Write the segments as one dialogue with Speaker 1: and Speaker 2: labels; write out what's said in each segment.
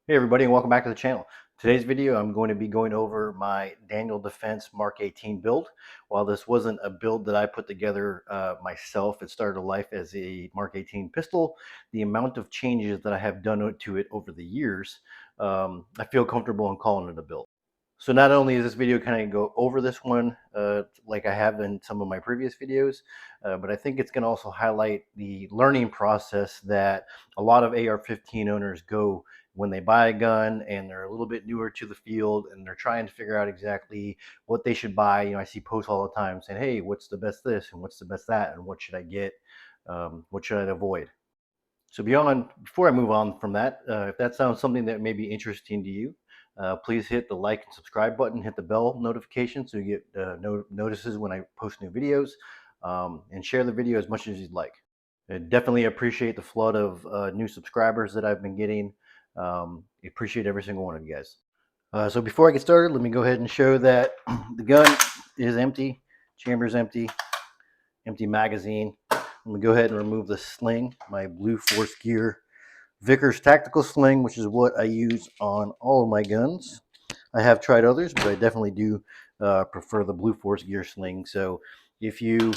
Speaker 1: Hey everybody, and welcome back to the channel. Today's video I'm going to be going over my Daniel Defense Mark 18 build. While this wasn't a build that I put together myself, it started life as a Mark 18 pistol. The amount of changes that I have done to it over the years, I feel comfortable in calling it a build. So not only is this video kind of go over this one like I have in some of my previous videos, but I think it's going to also highlight the learning process that a lot of AR-15 owners go when they buy a gun and they're a little bit newer to the field and they're trying to figure out exactly what they should buy. You know, I see posts all the time saying, hey, what's the best this and what's the best that and what should I get? What should I avoid? So before I move on from that, if that sounds something that may be interesting to you, please hit the like and subscribe button, hit the bell notification so you get notices when I post new videos, and share the video as much as you'd like. I definitely appreciate the flood of new subscribers that I've been getting. Appreciate every single one of you guys. So before I get started, let me go ahead and show that the gun is empty, chamber's empty, empty magazine. I'm gonna go ahead and remove the sling, my Blue Force Gear Vickers tactical sling, which is what I use on all of my guns. I have tried others, but I definitely do prefer the Blue Force Gear sling. So if you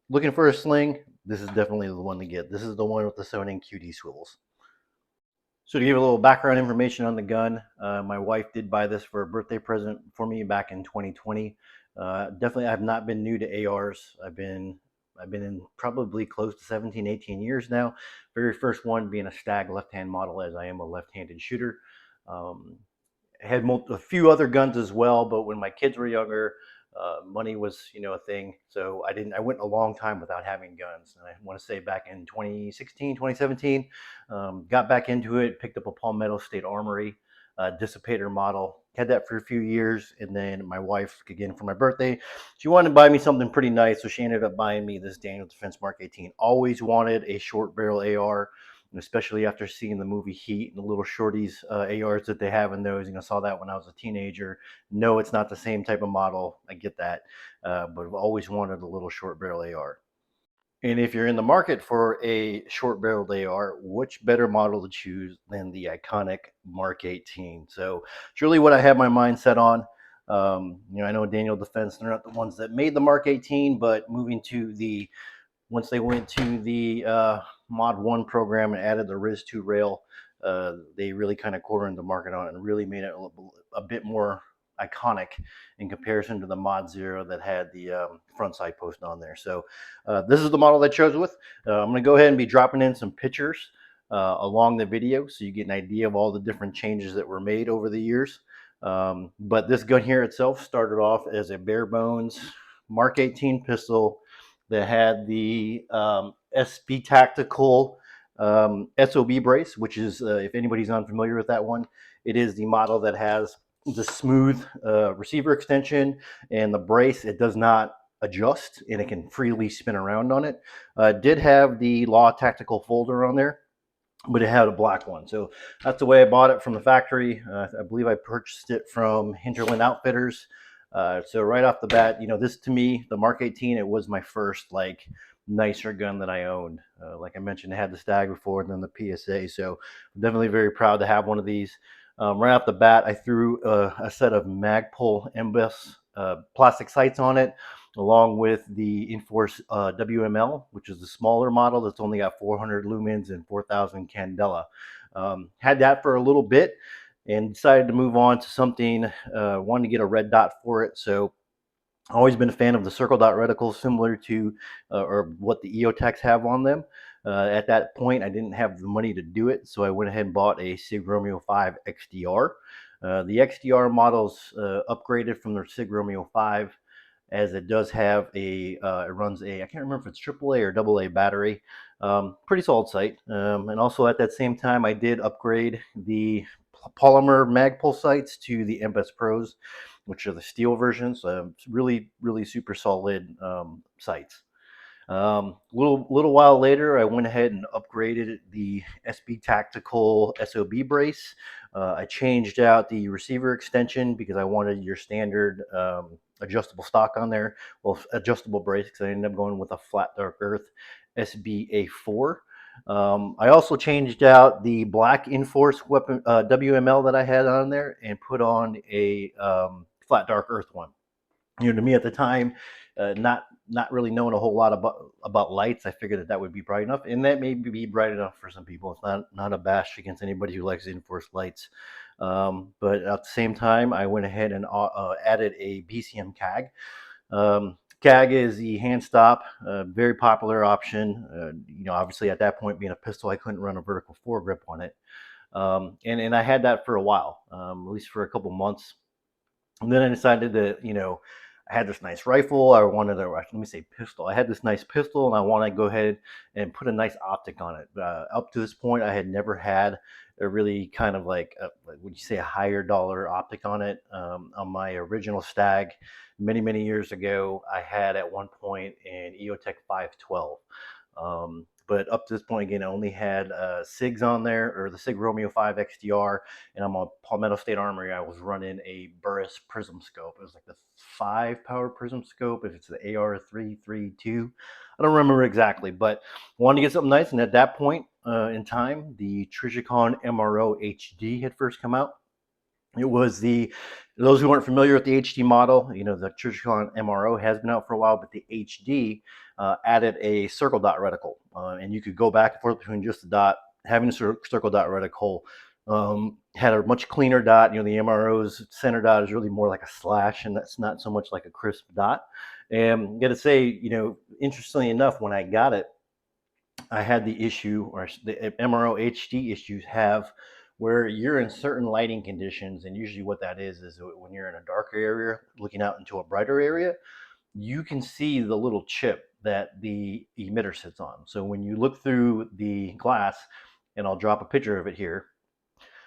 Speaker 1: looking for a sling, this is definitely the one to get. This is the one with the Sony QD swivels. So to give a little background information on the gun, my wife did buy this for a birthday present for me back in 2020. Definitely, I have not been new to ARs. I've been in probably close to 17, 18 years now. Very first one being a Stag left-hand model, as I am a left-handed shooter. Um, had a few other guns as well, but when my kids were younger, money was a thing. So I went a long time without having guns. And I want to say back in 2016, 2017, got back into it, picked up a Palmetto State Armory dissipator model. Had that for a few years, and then my wife, again for my birthday, she wanted to buy me something pretty nice, so she ended up buying me this Daniel Defense Mark 18. Always wanted a short barrel AR, especially after seeing the movie Heat and the little shorties ARs that they have in those. Saw that when I was a teenager. No, it's not the same type of model. I get that, but I've always wanted a little short barrel AR. And if you're in the market for a short barreled AR, which better model to choose than the iconic Mark 18? So it's really what I have my mind set on. I know Daniel Defense, they're not the ones that made the Mark 18, but moving to the once they went to the Mod 1 program and added the RIS2 rail, they really kind of cornered the market on it and really made it a bit more iconic in comparison to the Mod 0 that had the front side post on there. So this is the model I chose with. I'm going to go ahead and be dropping in some pictures along the video so you get an idea of all the different changes that were made over the years. But this gun here itself started off as a bare bones Mark 18 pistol that had the SB Tactical SOB brace, which is, if anybody's unfamiliar with that one, it is the model that has the smooth receiver extension and the brace. It does not adjust and it can freely spin around on it. It did have the Law Tactical folder on there, but it had a black one. So that's the way I bought it from the factory. I believe I purchased it from Hinterland Outfitters. So right off the bat, this to me, the Mark 18, it was my first like nicer gun that I owned. Like I mentioned, I had the Stag before and then the PSA. So I'm definitely very proud to have one of these. Right off the bat, I threw a set of Magpul Embus plastic sights on it, along with the Inforce WML, which is the smaller model that's only got 400 lumens and 4,000 candela. Had that for a little bit and decided to move on to something, wanted to get a red dot for it. So I've always been a fan of the circle dot reticles, similar to or what the EOTechs have on them. At that point, I didn't have the money to do it, so I went ahead and bought a SIG Romeo 5 XDR. The XDR model's upgraded from the SIG Romeo 5, as it does have it runs I can't remember if it's AAA or AA battery. Pretty solid sight. And also at that same time, I did upgrade the polymer Magpul sights to the Embus Pros, which are the steel versions. Really, really super solid sights. Little while later, I went ahead and upgraded the SB Tactical SOB brace. I changed out the receiver extension because I wanted your standard adjustable stock on there. Well, adjustable brace, because I ended up going with a flat dark earth SBA4. I also changed out the black Enforce weapon WML that I had on there and put on a flat dark earth one. To me at the time, not really knowing a whole lot about lights, I figured that would be bright enough, and that may be bright enough for some people. It's not a bash against anybody who likes Enforced lights, but at the same time, I went ahead and added a BCM CAG. CAG is the hand stop, very popular option. Obviously at that point, being a pistol, I couldn't run a vertical foregrip on it, and I had that for a while, at least for a couple months. And then I decided that, I had this nice rifle. I wanted a, let me say pistol. I had this nice pistol and I want to go ahead and put a nice optic on it. Up to this point, I had never had a really kind of like, would you say, a higher dollar optic on it. On my original Stag many years ago, I had at one point an EOTech 512. But up to this point, again, I only had SIGs on there, or the SIG Romeo 5 XDR, and I'm on Palmetto State Armory. I was running a Burris Prism scope. It was like the 5-power Prism scope. If it's the AR332, I don't remember exactly, but wanted to get something nice. And at that point in time, the Trijicon MRO HD had first come out. It was those who aren't familiar with the HD model, the Trijicon MRO has been out for a while, but the HD added a circle dot reticle, and you could go back and forth between just the dot. Having a circle dot reticle had a much cleaner dot. The MRO's center dot is really more like a slash, and that's not so much like a crisp dot. And got to say, interestingly enough, when I got it, I had the issue, or the MRO HD issues have, where you're in certain lighting conditions, and usually what that is when you're in a darker area looking out into a brighter area, you can see the little chip that the emitter sits on. So when you look through the glass, and I'll drop a picture of it here,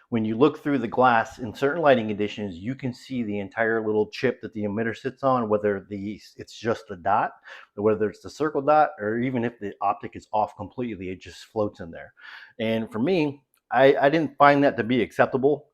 Speaker 1: when you look through the glass in certain lighting conditions, you can see the entire little chip that the emitter sits on, whether it's just the dot, or whether it's the circle dot, or even if the optic is off completely, it just floats in there. And for me, I didn't find that to be acceptable,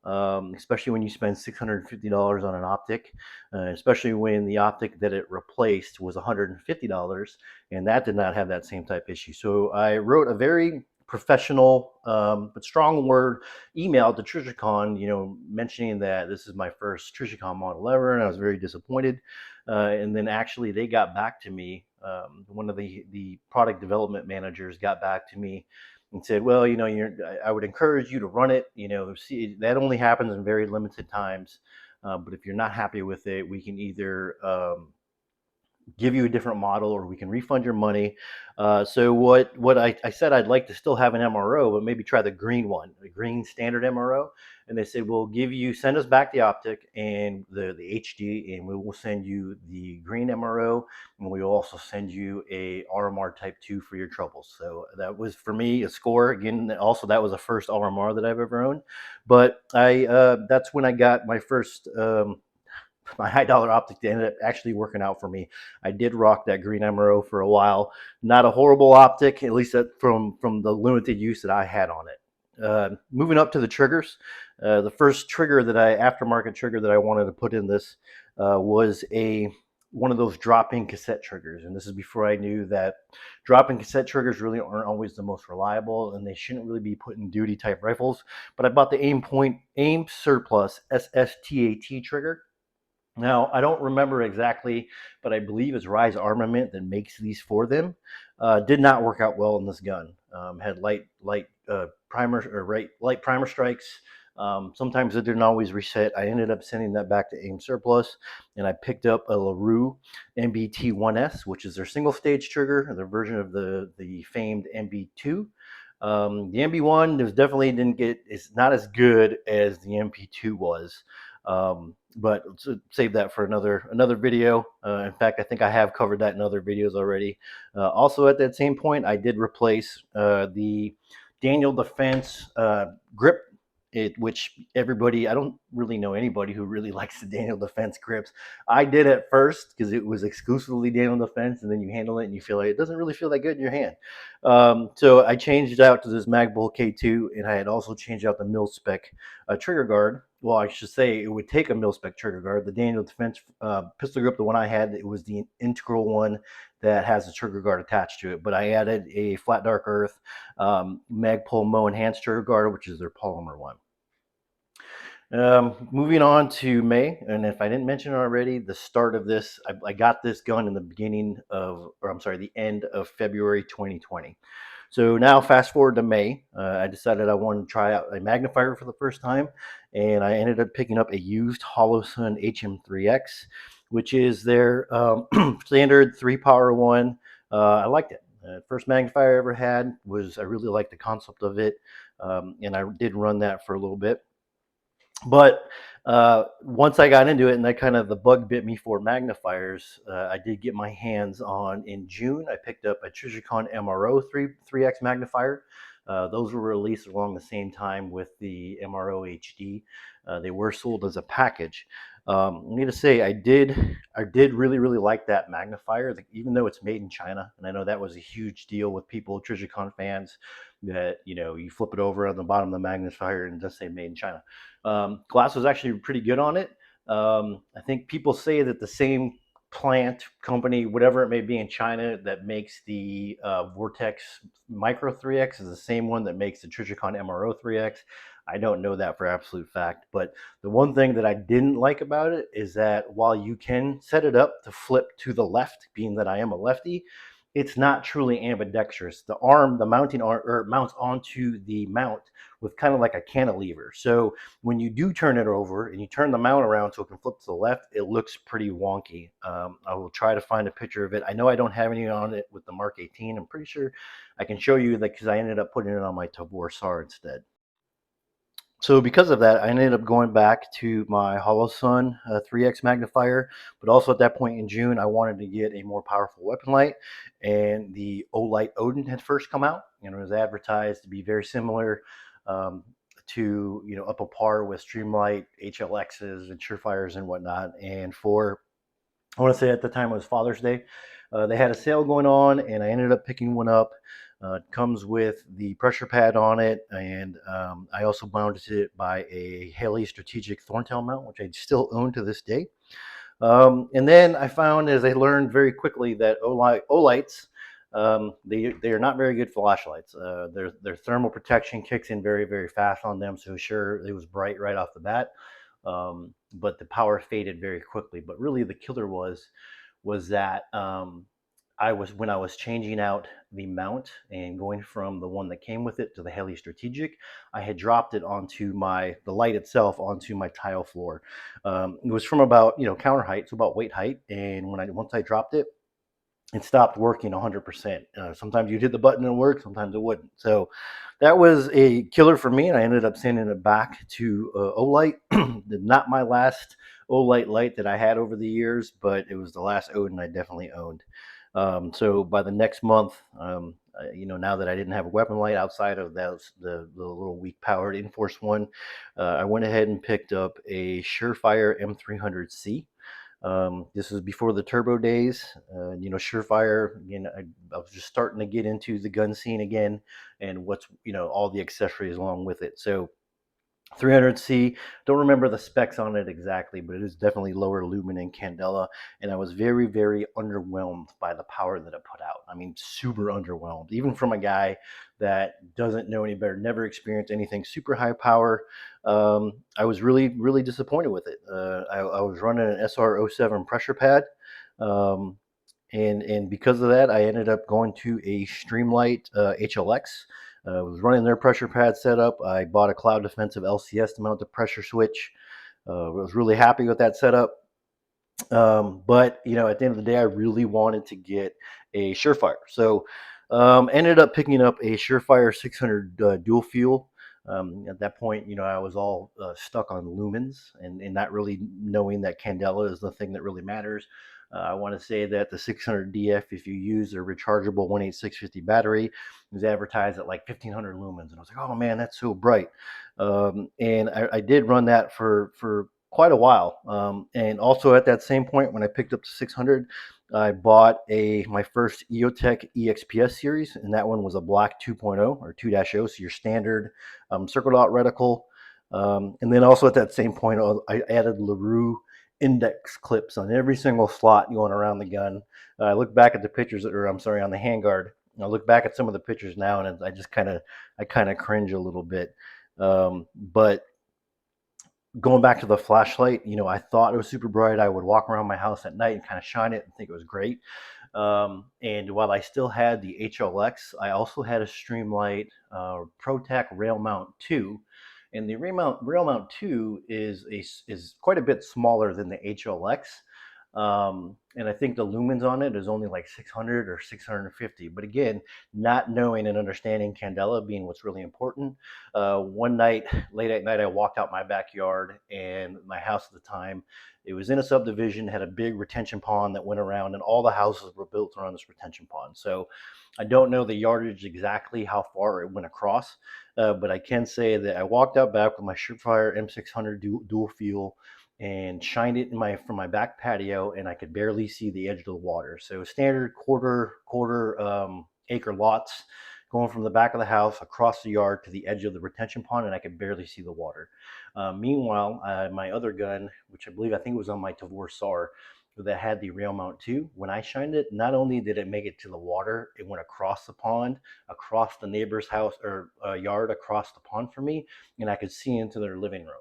Speaker 1: especially when you spend $650 on an optic, especially when the optic that it replaced was $150, and that did not have that same type issue. So I wrote a very professional but strong word email to Trijicon, mentioning that this is my first Trijicon model ever, and I was very disappointed. And then actually, they got back to me. One of the product development managers got back to me and said, "Well, I would encourage you to run it. See, that only happens in very limited times. But if you're not happy with it, we can either give you a different model, or we can refund your money." So what I said, I'd like to still have an MRO, but maybe try the green one, the green standard MRO. And they said, we'll send us back the optic and the HD, and we will send you the green MRO, and we will also send you a RMR Type 2 for your troubles. So that was, for me, a score. Again, also that was the first RMR that I've ever owned. But that's when I got my first my high dollar optic that ended up actually working out for me. I did rock that green MRO for a while. Not a horrible optic, at least from the limited use that I had on it. Moving up to the triggers, the first aftermarket trigger that I wanted to put in this was one of those drop-in cassette triggers. And this is before I knew that drop-in cassette triggers really aren't always the most reliable, and they shouldn't really be put in duty type rifles. But I bought the Aim Surplus SSTAT trigger. Now, I don't remember exactly, but I believe it's Rise Armament that makes these for them. Did not work out well in this gun. Had light primer strikes. Sometimes it didn't always reset. I ended up sending that back to Aim Surplus, and I picked up a LaRue MBT1S, which is their single stage trigger, their version of the famed MB2. The MB1 is not as good as the MP2 was. But save that for another video. In fact, I think I have covered that in other videos already. Also, at that same point, I did replace the Daniel Defense grip, which I don't really know anybody who really likes the Daniel Defense grips. I did at first because it was exclusively Daniel Defense, and then you handle it and you feel like it doesn't really feel that good in your hand. So I changed it out to this Mk18, and I had also changed out the mil spec trigger guard. well, I should say it would take a mil-spec trigger guard. The Daniel Defense pistol grip, the one I had, it was the integral one that has a trigger guard attached to it. But I added a Flat Dark Earth Magpul Mo enhanced trigger guard, which is their polymer one. Moving on to May, and if I didn't mention it already, the start of this, I got this gun in the beginning of, or I'm sorry, the end of February 2020. So now, fast forward to May, I decided I wanted to try out a magnifier for the first time, and I ended up picking up a used Holosun HM3X, which is their standard 3-power one. I liked it. First magnifier I ever had was, I really liked the concept of it, and I did run that for a little bit. But once I got into it, and that kind of the bug bit me for magnifiers, I did get my hands on, in June, I picked up a Trijicon MRO 3X magnifier. Those were released along the same time with the MRO HD. They were sold as a package. I need to say, I did really like that magnifier, even though it's made in China, and I know that was a huge deal with people, Trijicon fans, that you flip it over on the bottom of the magnifier and it does say made in China. Glass was actually pretty good on it. I think people say that the same plant company, whatever it may be in China, that makes the Vortex Micro 3X is the same one that makes the Trijicon MRO 3X. I don't know that for absolute fact, but the one thing that I didn't like about it is that while you can set it up to flip to the left, being that I am a lefty, it's not truly ambidextrous. The mounting arm, or mounts onto the mount with kind of like a cantilever. So when you do turn it over and you turn the mount around so it can flip to the left, it looks pretty wonky. I will try to find a picture of it. I know I don't have any on it with the Mark 18. I'm pretty sure I can show you that, because I ended up putting it on my Tavor SAR instead. So because of that, I ended up going back to my Holosun 3X magnifier, but also at that point in June, I wanted to get a more powerful weapon light, and the Olight Odin had first come out, and it was advertised to be very similar to, up a par with Streamlight, HLXs, and Surefires and whatnot. And I want to say at the time it was Father's Day, they had a sale going on, and I ended up picking one up. It comes with the pressure pad on it, and I also mounted it by a Haley Strategic Thorntail mount, which I still own to this day. And then I found, as I learned very quickly, that Olights, they are not very good flashlights. Their thermal protection kicks in very fast on them, so sure, it was bright right off the bat, but the power faded very quickly. But really, the killer was that when I was changing out the mount and going from the one that came with it to the Haley Strategic, I had dropped it onto the light itself onto my tile floor. It was from about counter height, so about weight height, and once I dropped it, it stopped working 100%. Sometimes you'd hit the button and it worked, sometimes it wouldn't. So that was a killer for me, and I ended up sending it back to Olight. Not my last Olight light that I had over the years, but it was the last Odin I definitely owned. So by the next month, now that I didn't have a weapon light outside of the little weak powered Enforce one, I went ahead and picked up a Surefire M300C. This is before the turbo days. Surefire, I was just starting to get into the gun scene again, and what's, all the accessories along with it. So 300C, don't remember the specs on it exactly, but it is definitely lower lumen and candela, and I was very underwhelmed by the power that it put out. I mean, super underwhelmed, even from a guy that doesn't know any better, never experienced anything super high power. I was really disappointed with it. I was running an SR07 pressure pad, um, and because of that, I ended up going to a Streamlight HLX. I was running their pressure pad setup. I bought a Cloud Defensive LCS to mount the pressure switch. I was really happy with that setup. But at the end of the day, I really wanted to get a Surefire. So ended up picking up a Surefire 600 dual fuel. At that point, I was all stuck on lumens, and not really knowing that candela is the thing that really matters. I want to say that the 600 DF, if you use a rechargeable 18650 battery, was advertised at like 1500 lumens, and I was like, oh man, that's so bright. And I did run that for quite a while. And also at that same point, when I picked up the 600, I bought my first EOTech EXPS series, and that one was a black 2.0 or 2.0, so your standard circle dot reticle. And then also at that same point, I added LaRue index clips on every single slot going around the gun. I look back at the pictures, or I'm sorry, on the handguard. I look back at some of the pictures now, and I kind of cringe a little bit. But going back to the flashlight, I thought it was super bright. I would walk around my house at night and kind of shine it and think it was great. And while I still had the HLX, I also had a Streamlight ProTac Rail Mount 2. And the Rail Mount 2 is quite a bit smaller than the HLX. And I think the lumens on it is only like 600 or 650. But again, not knowing and understanding candela being what's really important. One night, late at night, I walked out my backyard, and my house at the time, it was in a subdivision, had a big retention pond that went around, and all the houses were built around this retention pond. So I don't know the yardage exactly how far it went across, but I can say that I walked out back with my Surefire M600 dual fuel and shined it in from my back patio, and I could barely see the edge of the water. So standard quarter acre lots going from the back of the house across the yard to the edge of the retention pond, and I could barely see the water. Meanwhile, my other gun, which I think it was on my Tavor SAR, that had the rail mount too, when I shined it, not only did it make it to the water, it went across the pond, across the neighbor's house or yard across the pond from me, and I could see into their living room.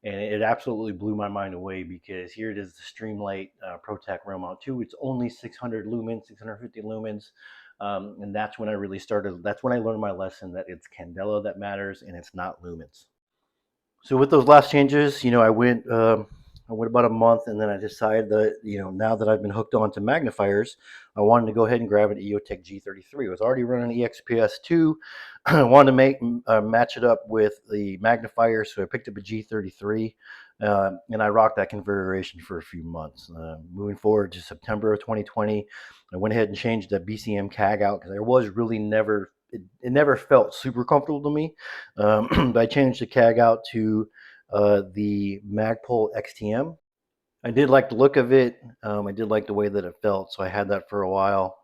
Speaker 1: And it absolutely blew my mind away, because here it is, the Streamlight ProTac Rail Mount 2. It's only 600 lumens, 650 lumens. And that's when I really started. That's when I learned my lesson that it's candela that matters, and it's not lumens. So with those last changes, I went about a month, and then I decided that now that I've been hooked on to magnifiers, I wanted to go ahead and grab an EOTech G33. I was already running EXPS2. I wanted to match it up with the magnifier, so I picked up a G33, and I rocked that configuration for a few months. Moving forward to September of 2020, I went ahead and changed the BCM CAG out, because I was really never it never felt super comfortable to me. But I changed the CAG out to the Magpul XTM. I did like the look of it. I did like the way that it felt, so I had that for a while.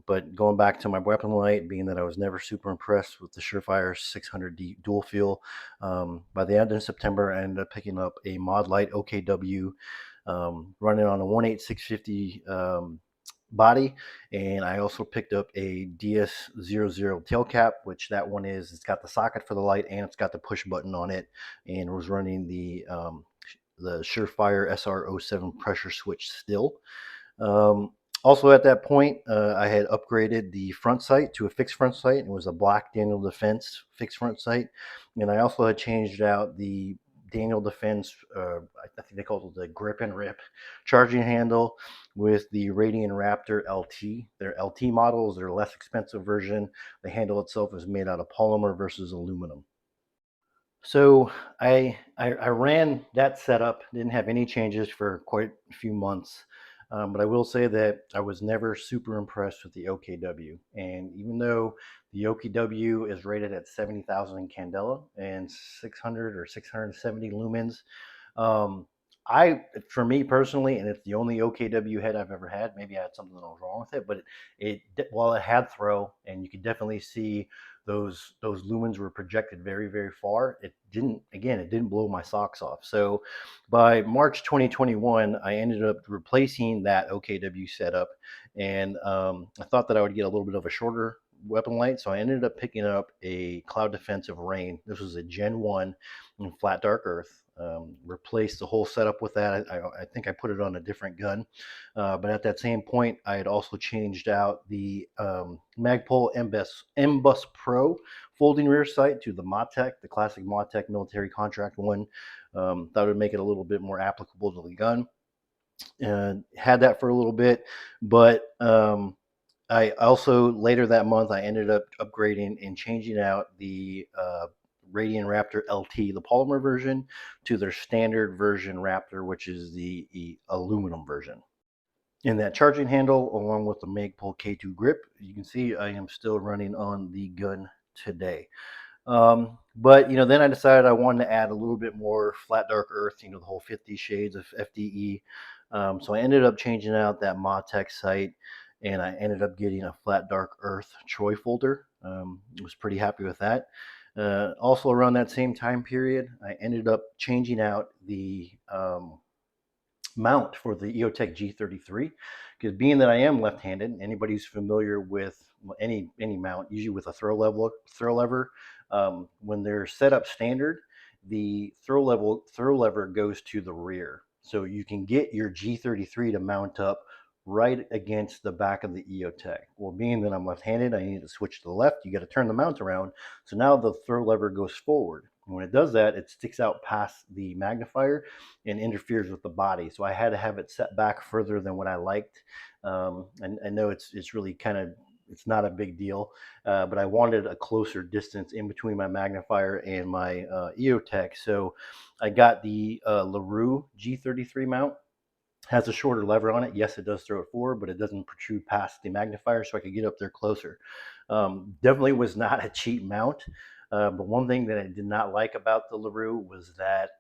Speaker 1: But going back to my weapon light, being that I was never super impressed with the Surefire 600D dual fuel, by the end of September, I ended up picking up a Mod Light OKW, running on a 18650 body, and I also picked up a DS00 tail cap, which that one it's got the socket for the light, and it's got the push button on it, and was running the Surefire SR07 pressure switch still. Also at that point, I had upgraded the front sight to a fixed front sight. It was a black Daniel Defense fixed front sight, and I also had changed out the Daniel Defense, I think they called it the grip and rip charging handle, with the Radian Raptor LT. Their LT models, their less expensive version. The handle itself is made out of polymer versus aluminum. So I ran that setup, didn't have any changes for quite a few months. But I will say that I was never super impressed with the OKW. And even though the OKW is rated at 70,000 in candela and 600 or 670 lumens, um, for me personally, and it's the only OKW head I've ever had. Maybe I had something that was wrong with it, but while it had throw, and you could definitely see those lumens were projected very, very far, it didn't blow my socks off. So by March 2021, I ended up replacing that OKW setup, and I thought that I would get a little bit of a shorter weapon light, so I ended up picking up a Cloud Defensive Rain. This was a Gen 1 in flat dark earth. Replaced the whole setup with that. I think I put it on a different gun, but at that same point, I had also changed out the Magpul MBus Pro folding rear sight to the Motec, the classic Motec military contract one. Thought it would make it a little bit more applicable to the gun, and had that for a little bit. But I also, later that month, I ended up upgrading and changing out the Radian Raptor LT, the polymer version, to their standard version Raptor, which is the aluminum version. In that charging handle, along with the Magpul K2 grip, you can see I am still running on the gun today. But then I decided I wanted to add a little bit more flat dark earth, the whole 50 shades of FDE. So I ended up changing out that Motec sight, and I ended up getting a flat dark earth Troy folder. Was pretty happy with that. Also around that same time period, I ended up changing out the mount for the EOTech G33, because being that I am left-handed, anybody who's familiar with any mount, usually with a throw lever, when they're set up standard, the throw lever goes to the rear, so you can get your G33 to mount up right against the back of the EOTech. Well, being that I'm left-handed, I need to switch to the left. You got to turn the mount around, so now the throw lever goes forward. When it does that, it sticks out past the magnifier and interferes with the body. So I had to have it set back further than what I liked. And I know it's really kind of, it's not a big deal, but I wanted a closer distance in between my magnifier and my EOTech. So I got the LaRue G33 mount. Has a shorter lever on it. Yes, it does throw it forward, but it doesn't protrude past the magnifier, so I could get up there closer. Definitely was not a cheap mount. But one thing that I did not like about the LaRue was that,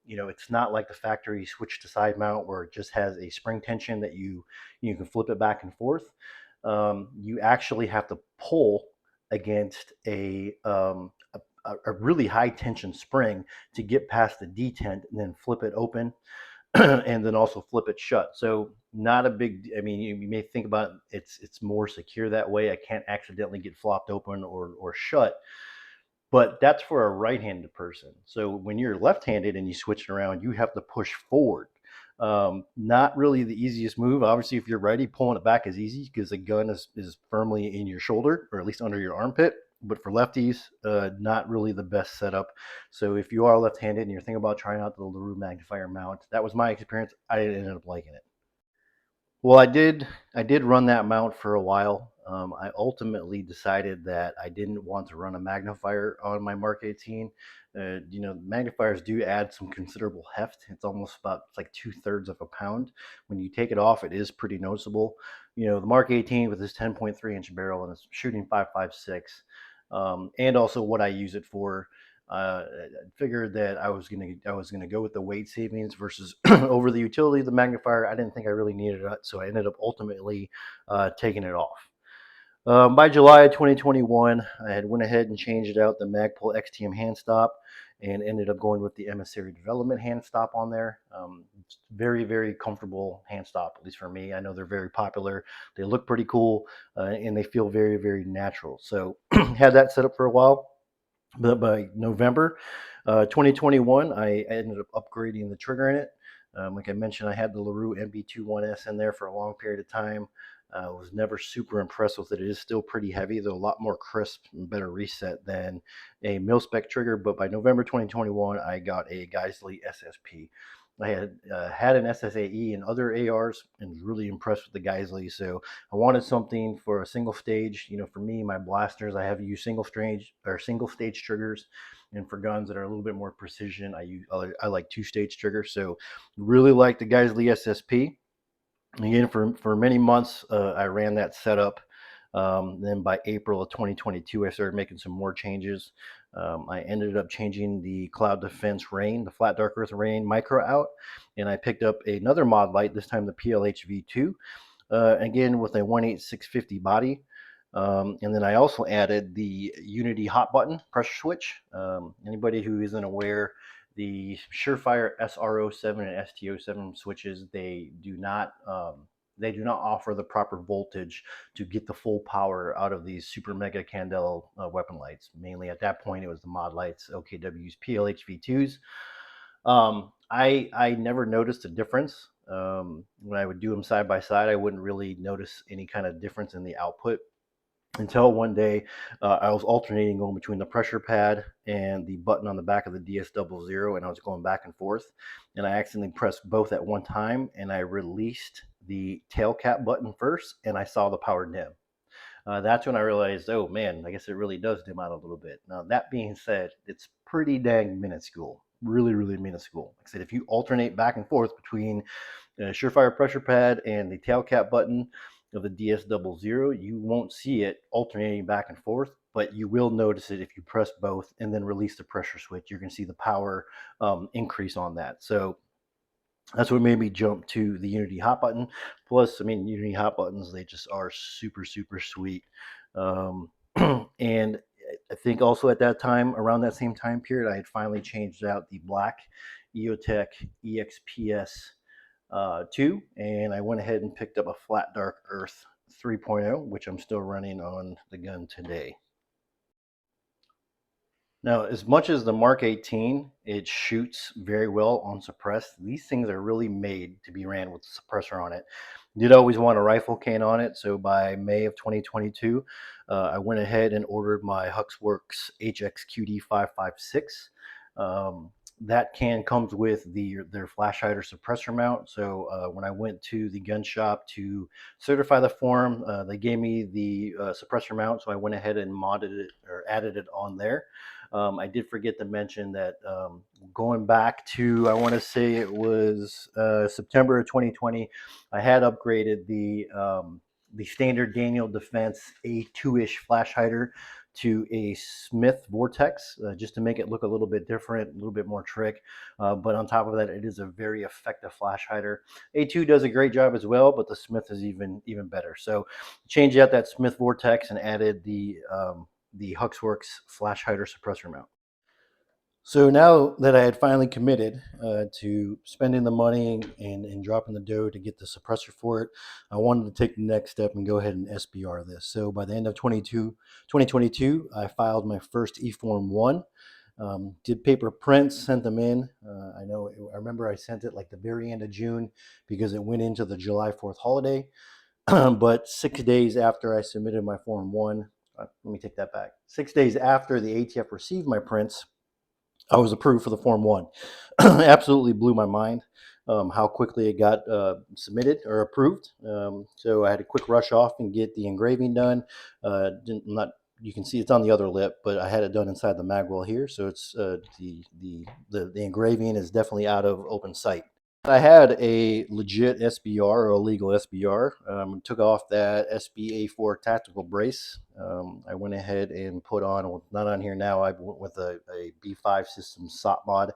Speaker 1: it's not like the factory switch to side mount where it just has a spring tension that you can flip it back and forth. You actually have to pull against a really high tension spring to get past the detent and then flip it open and then also flip it shut. So not a big. I mean, you may think about it's more secure that way. I can't accidentally get flopped open or shut, but that's for a right-handed person. So when you're left-handed and you switch it around, you have to push forward. Not really the easiest move. Obviously, if you're righty, pulling it back is easy because the gun is firmly in your shoulder or at least under your armpit. But for lefties, not really the best setup. So if you are left-handed and you're thinking about trying out the LaRue magnifier mount, that was my experience. I ended up liking it. Well, I did run that mount for a while. I ultimately decided that I didn't want to run a magnifier on my Mark 18. Magnifiers do add some considerable heft. It's almost about, it's like 2/3 of a pound. When you take it off, it is pretty noticeable. The Mark 18 with this 10.3-inch barrel and it's shooting 5.56, and also what I use it for. I figured that I was gonna go with the weight savings versus over the utility of the magnifier. I didn't think I really needed it, so I ended up ultimately taking it off. By July of 2021, I had went ahead and changed out the Magpul XTM hand stop and ended up going with the Emissary Development hand stop on there. It's very, very comfortable hand stop, at least for me. I know they're very popular. They look pretty cool, and they feel very, very natural. So had that set up for a while. But by November 2021, I ended up upgrading the trigger in it. Like I mentioned, I had the LaRue MB21S in there for a long period of time. I was never super impressed with it. It is still pretty heavy, though a lot more crisp and better reset than a mil-spec trigger. But by November 2021, I got a Geisley SSP. I had an SSAE and other ARs and was really impressed with the Geisley. So I wanted something for a single stage. For me, my blasters, I have used single stage triggers, and for guns that are a little bit more precision, I like two-stage triggers. So really like the Geisley SSP. Again, for many months, I ran that setup. Then by April of 2022, I started making some more changes. I ended up changing the Cloud Defense Rain, the Flat Dark Earth Rain micro out, and I picked up another mod light, this time the PLH V2, again with a 18650 body. And then I also added the Unity hot button pressure switch. Anybody who isn't aware, the Surefire SR07 and ST07 switches, they do not offer the proper voltage to get the full power out of these super mega candela weapon lights. Mainly at that point, it was the mod lights, OKW's PLH V2s. I never noticed a difference. When I would do them side by side, I wouldn't really notice any kind of difference in the output until one day I was alternating going between the pressure pad and the button on the back of the DS00, and I was going back and forth, and I accidentally pressed both at one time, and I released the tail cap button first, and I saw the power dim. That's when I realized, oh man, I guess it really does dim out a little bit. Now, that being said, it's pretty dang minuscule. Really, really minuscule. Like I said, if you alternate back and forth between Surefire pressure pad and the tail cap button of the DS00, you won't see it alternating back and forth, but you will notice it if you press both and then release the pressure switch. You're going to see the power increase on that. So that's what made me jump to the Unity hot button. Plus, I mean, Unity hot buttons, they just are super, super sweet. And I think also at that time, around that same time period, I had finally changed out the black EOTech EXPS 2, and I went ahead and picked up a flat dark earth 3.0, which I'm still running on the gun today. Now, as much as the Mark 18, it shoots very well on suppressed, these things are really made to be ran with a suppressor on it. You'd always want a rifle can on it, so by May of 2022, I went ahead and ordered my Huxworks HXQD 556. That can comes with their flash hider suppressor mount. So when I went to the gun shop to certify the form, they gave me the suppressor mount, so I went ahead and modded it or added it on there. I did forget to mention that going back to, I want to say it was September of 2020, I had upgraded the standard Daniel Defense A2-ish flash hider to a Smith Vortex, just to make it look a little bit different, a little bit more trick. But on top of that, it is a very effective flash hider. A2 does a great job as well, but the Smith is even better. So changed out that Smith Vortex and added the Huxworks flash hider suppressor mount. So now that I had finally committed to spending the money and dropping the dough to get the suppressor for it, I wanted to take the next step and go ahead and SBR this. So by the end of 2022, I filed my first eForm 1. Did paper prints, sent them in. I remember I sent it like the very end of June because it went into the July 4th holiday. But 6 days after I submitted my Form 1, let me take that back. 6 days after the ATF received my prints, I was approved for the Form 1. Absolutely blew my mind how quickly it got submitted or approved. So I had to quick rush off and get the engraving done. Not You can see it's on the other lip, but I had it done inside the magwell here, so it's the engraving is definitely out of open sight. I had a legit SBR or a legal SBR. Took off that SBA4 tactical brace. I went ahead and put on, well, not on here now, I went with a B5 system SOT mod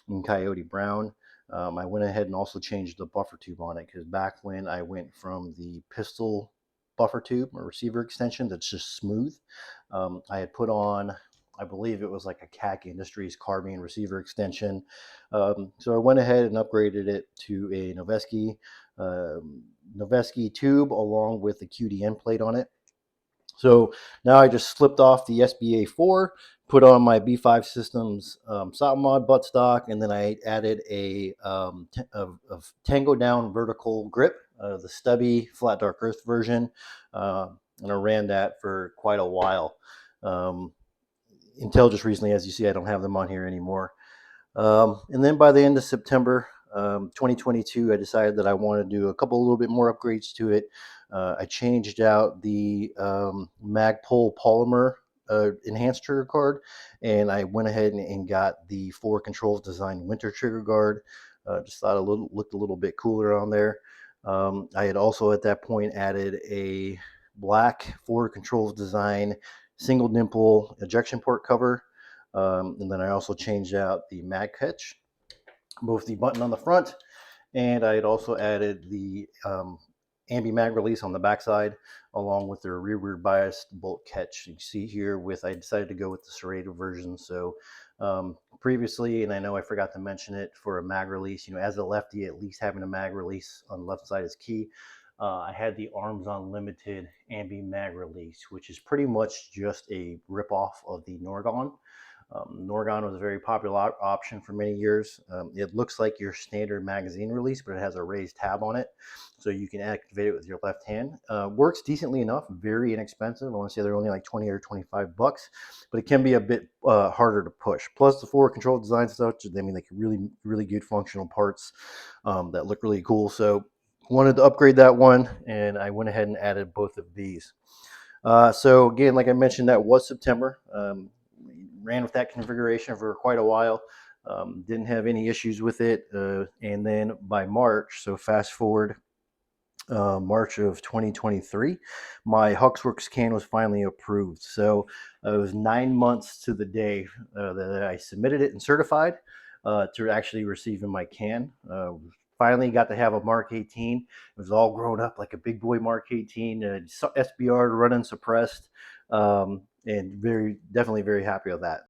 Speaker 1: in Coyote Brown. I went ahead and also changed the buffer tube on it because back when I went from the pistol buffer tube or receiver extension that's just smooth, I had put on, I believe it was like a CAC Industries carbine receiver extension. So I went ahead and upgraded it to a Noveski tube along with the QDN plate on it. So now I just slipped off the SBA4, put on my B5 Systems SOT mod buttstock, and then I added a Tango Down vertical grip, the stubby flat dark earth version, and I ran that for quite a while. Until just recently, as you see, I don't have them on here anymore. And then by the end of September 2022, I decided that I want to do a little bit more upgrades to it. I changed out the Magpul polymer enhanced trigger guard, and I went ahead and got the Forward Controls Design winter trigger guard. Just thought it looked a little bit cooler on there. I had also at that point added a black Forward Controls Design single dimple ejection port cover. And then I also changed out the mag catch, both the button on the front, and I had also added the ambi mag release on the backside, along with the rearward biased bolt catch. You see here I decided to go with the serrated version. So previously, and I know I forgot to mention it, for a mag release, as a lefty, at least having a mag release on the left side is key. I had the Arms Unlimited ambi mag release, which is pretty much just a ripoff of the Norgon. Norgon was a very popular option for many years. It looks like your standard magazine release, but it has a raised tab on it, so you can activate it with your left hand. Works decently enough, very inexpensive. I want to say they're only like 20 or 25 bucks, but it can be a bit harder to push. Plus the Forward Control Design stuff, I mean, like really good functional parts that look really cool. So wanted to upgrade that one, and I went ahead and added both of these. So again, like I mentioned, that was September. Ran with that configuration for quite a while. Didn't have any issues with it. And then by March, so fast forward March of 2023, my Huxworks can was finally approved. So it was 9 months to the day that I submitted it and certified to actually receiving my can. Finally got to have a Mark 18. It was all grown up like a big boy Mark 18, SBR running suppressed. and definitely very happy with that.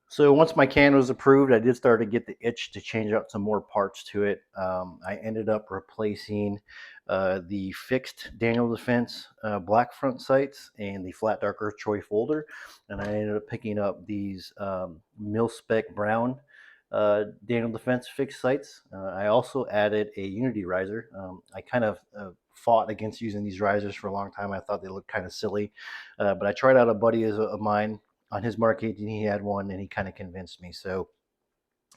Speaker 1: So once my can was approved, I did start to get the itch to change out some more parts to it. I ended up replacing the fixed Daniel Defense black front sights and the flat dark earth Troy folder, and I ended up picking up these mil spec brown Daniel Defense fixed sights. I also added a Unity riser. I kind of fought against using these risers for a long time. I thought they looked kind of silly, but I tried out a buddy of mine on his Mark 18. He had one, and he kind of convinced me. So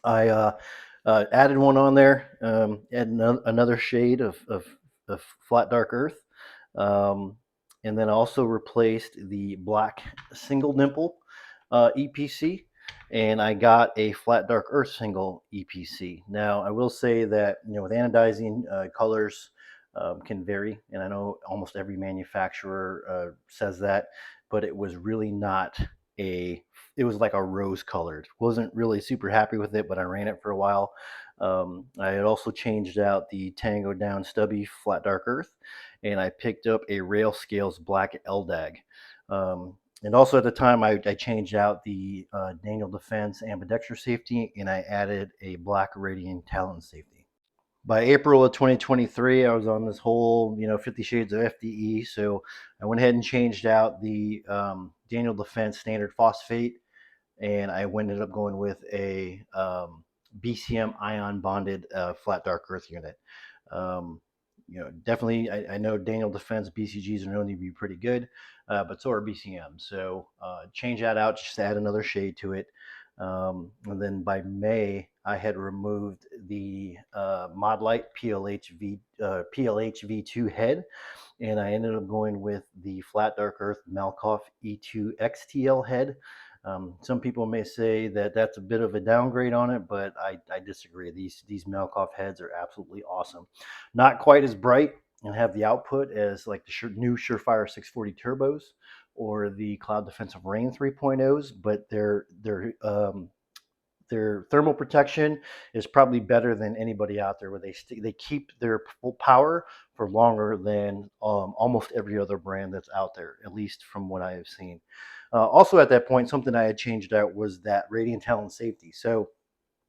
Speaker 1: I added one on there, add another shade of flat dark earth, um, and then also replaced the black single dimple EPC, and I got a flat dark earth single EPC. Now I will say that with anodizing, colors can vary, and I know almost every manufacturer says that, but it was really not a it was like a rose colored. Wasn't really super happy with it, but I ran it for a while. I had also changed out the Tango Down Stubby Flat Dark Earth, and I picked up a Rail Scales Black LDAG. And also at the time, I changed out the Daniel Defense ambidextrous safety, and I added a Black Radiant Talon safety. By April of 2023, I was on this whole, 50 Shades of FDE. So I went ahead and changed out the Daniel Defense Standard Phosphate, and I ended up going with a BCM ion bonded flat dark earth unit. Um, definitely, I know Daniel Defense BCGs are known to be pretty good, but so are BCM. So change that out, just add another shade to it. And then by May, I had removed the Mod Light PLH V2 head, and I ended up going with the Flat Dark Earth Malkoff E2 XTL head. Some people may say that that's a bit of a downgrade on it, but I disagree. These Malkoff heads are absolutely awesome. Not quite as bright and have the output as like the new Surefire 640 turbos or the Cloud Defensive Rain 3.0s, but their thermal protection is probably better than anybody out there, where they keep their power for longer than almost every other brand that's out there, at least from what I have seen. Also at that point, something I had changed out was that Radiant Talon safety. So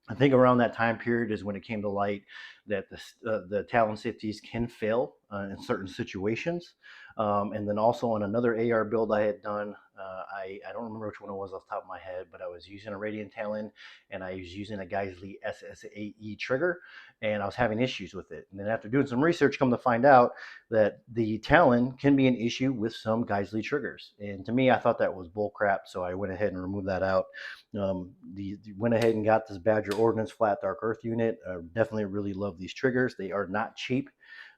Speaker 1: I think around that time period is when it came to light that the Talon safeties can fail in certain situations. And then also on another AR build I had done, I don't remember which one it was off the top of my head, but I was using a Radiant Talon and I was using a Geisley SSAE trigger, and I was having issues with it. And then after doing some research, come to find out that the Talon can be an issue with some Geisley triggers. And to me, I thought that was bullcrap, so I went ahead and removed that out. Went ahead and got this Badger Ordnance Flat Dark Earth unit. Definitely really love these triggers. They are not cheap.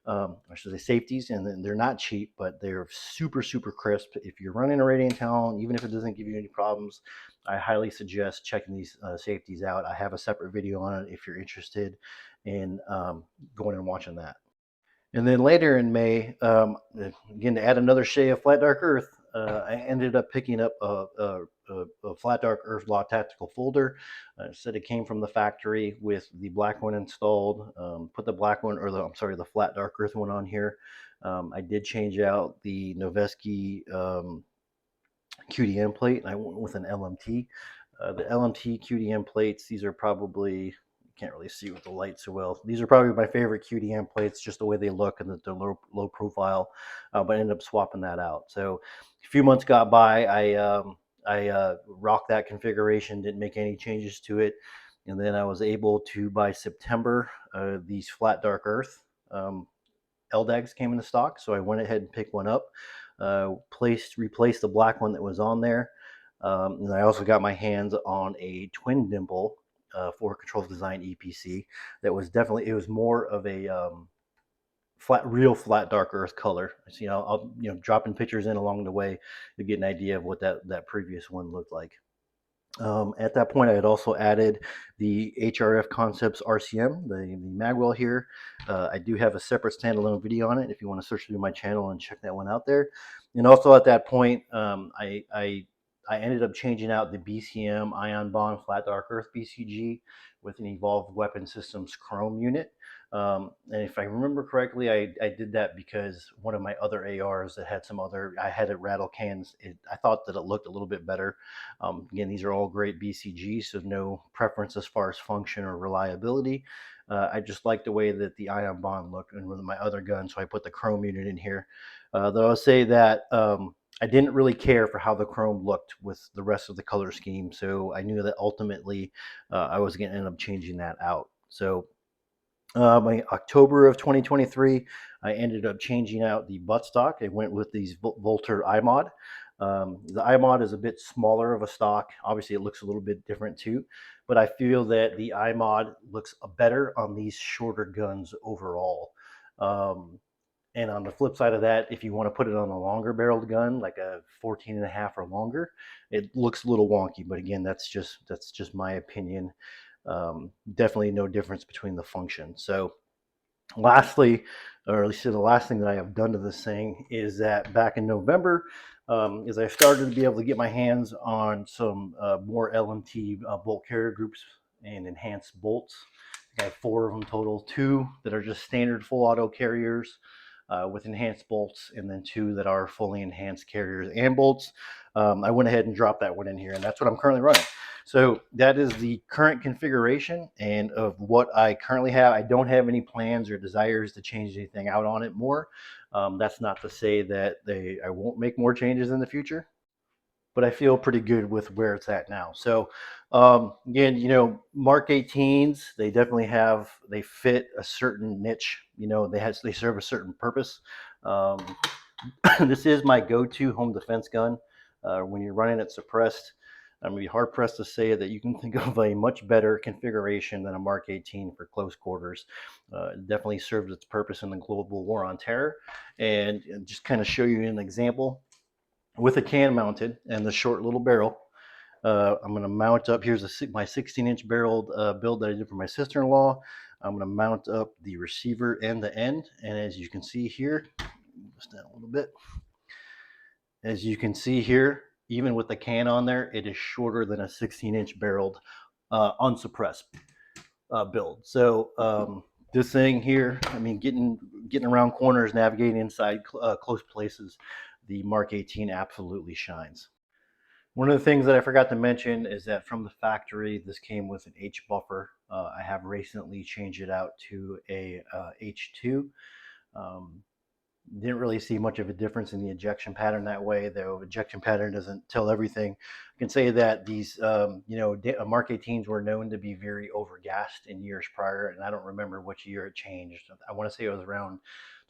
Speaker 1: I should say safeties, and they're not cheap, but they're super, super crisp. If you're running a Radiant Talon, even if it doesn't give you any problems, I highly suggest checking these safeties out. I have a separate video on it if you're interested in going and watching that. And then later in May, again, to add another shade of Flat Dark Earth, I ended up picking up a Flat Dark Earth Law Tactical folder. Said it came from the factory with the black one installed. Put the black one, the Flat Dark Earth one on here. I did change out the Noveski QDM plate, and I went with an LMT. The LMT QDM plates, these are probably, can't really see with the light so well. These are probably my favorite QDM plates, just the way they look and the low profile, but I ended up swapping that out. So a few months got by, I rocked that configuration, didn't make any changes to it. And then I was able to, by September, these Flat Dark Earth LDAGs came into stock, so I went ahead and picked one up, replaced the black one that was on there, and I also got my hands on a twin dimple for Controls Design EPC. That was definitely, it was more of a real flat dark earth color. So, I'll dropping pictures in along the way to get an idea of what that previous one looked like. At that point, I had also added the HRF Concepts RCM, the magwell here. I do have a separate standalone video on it if you want to search through my channel and check that one out there. And also at that point, I I ended up changing out the BCM Ion Bond Flat Dark Earth BCG with an Evolved Weapon Systems Chrome unit. And if I remember correctly, I did that because one of my other ARs that had some other, I had it rattle cans. I thought that it looked a little bit better. Again, these are all great BCGs, so no preference as far as function or reliability. I just like the way that the ion bond looked and with my other gun, so I put the chrome unit in here. Though I'll say that I didn't really care for how the chrome looked with the rest of the color scheme, so I knew that ultimately I was going to end up changing that out. So by October of 2023, I ended up changing out the buttstock. I went with these Volter iMod. The iMod is a bit smaller of a stock. Obviously, it looks a little bit different too, but I feel that the iMod looks better on these shorter guns overall. And on the flip side of that, if you want to put it on a longer barreled gun, like a 14 and a half or longer, it looks a little wonky. But again, that's just my opinion. Definitely no difference between the functions. So lastly, or at least the last thing that I have done to this thing is that back in November, as I started to be able to get my hands on some more LMT bolt carrier groups and enhanced bolts. I have 4 of them total, 2 that are just standard full auto carriers with enhanced bolts, and then 2 that are fully enhanced carriers and bolts. I went ahead and dropped that one in here, and that's what I'm currently running. So that is the current configuration and of what I currently have. I don't have any plans or desires to change anything out on it more. That's not to say that I won't make more changes in the future, but I feel pretty good with where it's at now. So again, Mark 18s, they definitely they fit a certain niche. They serve a certain purpose. Um, this is my go-to home defense gun. When you're running it suppressed, I'm going to be hard pressed to say that you can think of a much better configuration than a Mark 18 for close quarters. It definitely served its purpose in the global war on terror. And just kind of show you an example with a can mounted and the short little barrel. I'm going to mount up. Here's my 16-inch barreled build that I did for my sister-in-law. I'm going to mount up the receiver end to end. And as you can see here, just down a little bit. As you can see here, even with the can on there, it is shorter than a 16-inch barreled unsuppressed build. So this thing here, I mean, getting around corners, navigating inside close places, the Mark 18 absolutely shines. One of the things that I forgot to mention is that from the factory, this came with an H buffer. I have recently changed it out to a H2. Didn't really see much of a difference in the ejection pattern that way, though ejection pattern doesn't tell everything. I can say that these, Mark 18s were known to be very overgassed in years prior, and I don't remember which year it changed. I want to say it was around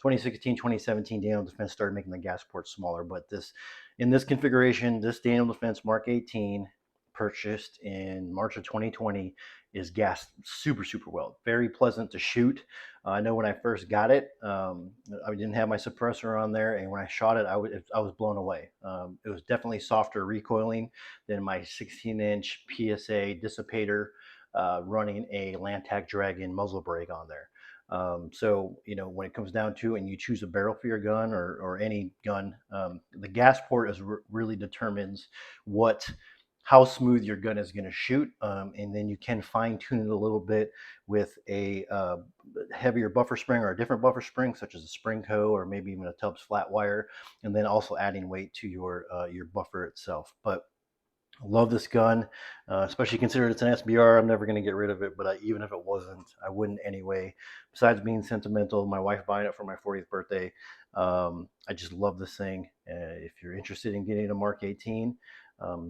Speaker 1: 2016, 2017, Daniel Defense started making the gas ports smaller, but in this configuration, this Daniel Defense Mark 18 purchased in March of 2020 is gassed super, super well. Very pleasant to shoot. I know when I first got it, I didn't have my suppressor on there, and when I shot it, I was blown away. It was definitely softer recoiling than my 16-inch PSA dissipator running a Lantac Dragon muzzle brake on there. So when it comes down to and you choose a barrel for your gun or any gun, the gas port really determines how smooth your gun is going to shoot, and then you can fine tune it a little bit with a heavier buffer spring or a different buffer spring, such as a Springco or maybe even a Tubbs flat wire, and then also adding weight to your buffer itself. But I love this gun, especially considering it's an SBR. I'm never going to get rid of it, but even if it wasn't, I wouldn't anyway. Besides being sentimental, my wife buying it for my 40th birthday, I just love this thing. If you're interested in getting a Mark 18,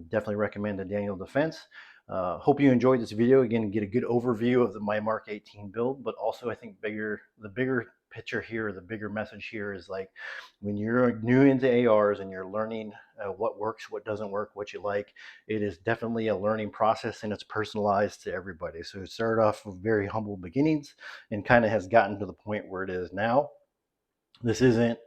Speaker 1: definitely recommend the Daniel Defense. Hope you enjoyed this video. Again, get a good overview of my Mark 18 build, but also I think the bigger picture here, the bigger message here is like when you're new into ARs and you're learning what works, what doesn't work, what you like, it is definitely a learning process and it's personalized to everybody. So it started off with very humble beginnings and kind of has gotten to the point where it is now. This isn't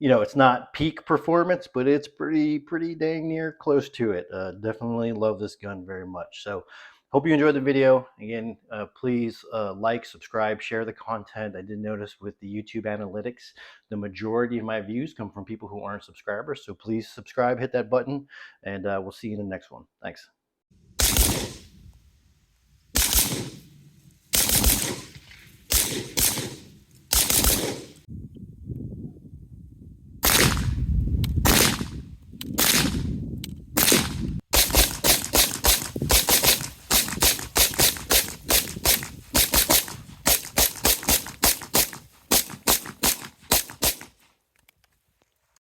Speaker 1: it's not peak performance, but it's pretty dang near close to it. Definitely love this gun very much. So Hope you enjoyed the video. Again, please like, subscribe, share the content. I did notice with the YouTube analytics, the majority of my views come from people who aren't subscribers. So please subscribe, hit that button, and we'll see you in the next one. Thanks.